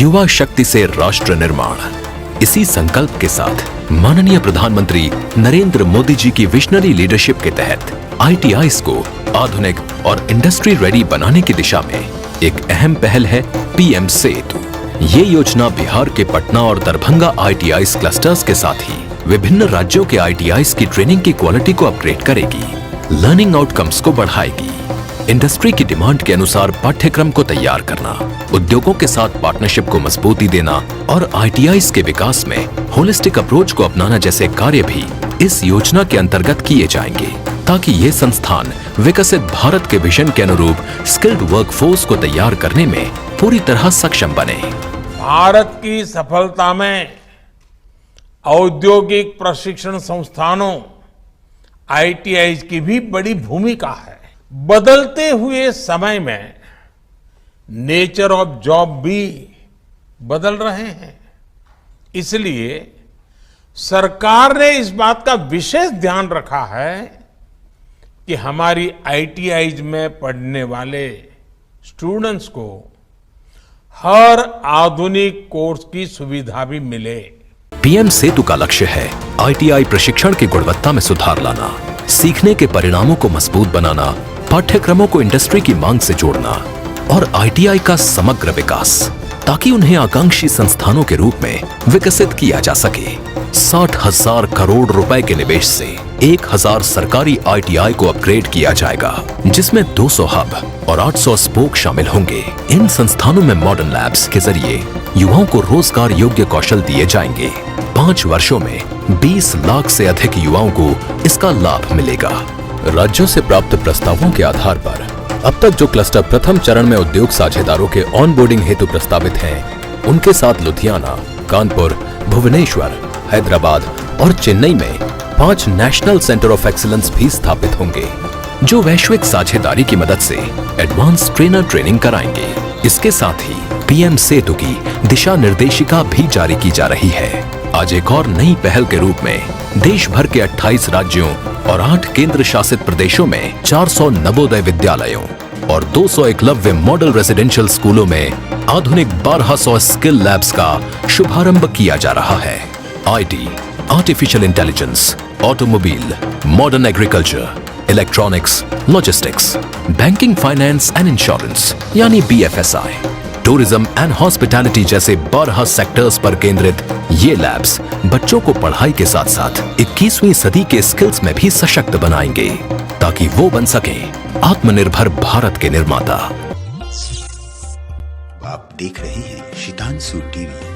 युवा शक्ति से राष्ट्र निर्माण, इसी संकल्प के साथ माननीय प्रधानमंत्री नरेंद्र मोदी जी की विजनरी लीडरशिप के तहत ITIs को आधुनिक और इंडस्ट्री रेडी बनाने की दिशा में एक अहम पहल है PM सेतु। ये योजना बिहार के पटना और दरभंगा ITIs क्लस्टर्स के साथ ही विभिन्न राज्यों के ITIs की ट्रेनिंग की क्वालिटी को अपग्रेड करेगी, लर्निंग आउटकम्स को बढ़ाएगी, इंडस्ट्री की डिमांड के अनुसार पाठ्यक्रम को तैयार करना, उद्योगों के साथ पार्टनरशिप को मजबूती देना और ITIs के विकास में होलिस्टिक अप्रोच को अपनाना जैसे कार्य भी इस योजना के अंतर्गत किए जाएंगे, ताकि ये संस्थान विकसित भारत के विजन के अनुरूप स्किल्ड वर्कफोर्स को तैयार करने में पूरी तरह सक्षम बने। भारत की सफलता में औद्योगिक प्रशिक्षण संस्थानों ITIs की भी बड़ी भूमिका है। बदलते हुए समय में नेचर ऑफ जॉब भी बदल रहे हैं, इसलिए सरकार ने इस बात का विशेष ध्यान रखा है कि हमारी ITIs में पढ़ने वाले स्टूडेंट्स को हर आधुनिक कोर्स की सुविधा भी मिले। PM सेतु का लक्ष्य है ITI प्रशिक्षण की गुणवत्ता में सुधार लाना, सीखने के परिणामों को मजबूत बनाना, पाठ्यक्रमों को इंडस्ट्री की मांग से जोड़ना और ITI का समग्र विकास, ताकि उन्हें आकांक्षी संस्थानों के रूप में विकसित किया जा सके। 60,000 करोड़ रुपए के निवेश से 1,000 सरकारी ITI को अपग्रेड किया जाएगा, जिसमें 200 हब और 800 स्पोक शामिल होंगे। इन संस्थानों में मॉडर्न लैब्स के जरिए युवाओं को रोजगार योग्य कौशल दिए जाएंगे। 5 वर्षों में 20 लाख से अधिक युवाओं को इसका लाभ मिलेगा। राज्यों से प्राप्त प्रस्तावों के आधार पर अब तक जो क्लस्टर प्रथम चरण में उद्योग साझेदारों के ऑनबोर्डिंग हेतु प्रस्तावित हैं, उनके साथ लुधियाना, कानपुर, भुवनेश्वर, हैदराबाद और चेन्नई में 5 नेशनल सेंटर ऑफ एक्सीलेंस भी स्थापित होंगे, जो वैश्विक साझेदारी की मदद से एडवांस ट्रेनर ट्रेनिंग कराएंगे। इसके साथ ही PM सेतु की दिशा निर्देशिका भी जारी की जा रही है। आज एक और नई पहल के रूप में देश भर के 28 राज्यों और 8 केंद्र शासित प्रदेशों में 400 नवोदय विद्यालयों और 200 एकलव्य मॉडल रेजिडेंशियल स्कूलों में आधुनिक 1200 स्किल लैब्स का शुभारंभ किया जा रहा है। IT, artificial intelligence, automobile, modern agriculture, electronics, logistics, banking, finance and insurance यानी BFSI, टूरिज्म एंड हॉस्पिटैलिटी जैसे 12 सेक्टर्स पर केंद्रित ये लैब्स बच्चों को पढ़ाई के साथ साथ 21वीं सदी के स्किल्स में भी सशक्त बनाएंगे, ताकि वो बन सकें आत्मनिर्भर भारत के निर्माता। आप देख रहे हैं शितांशु टीवी।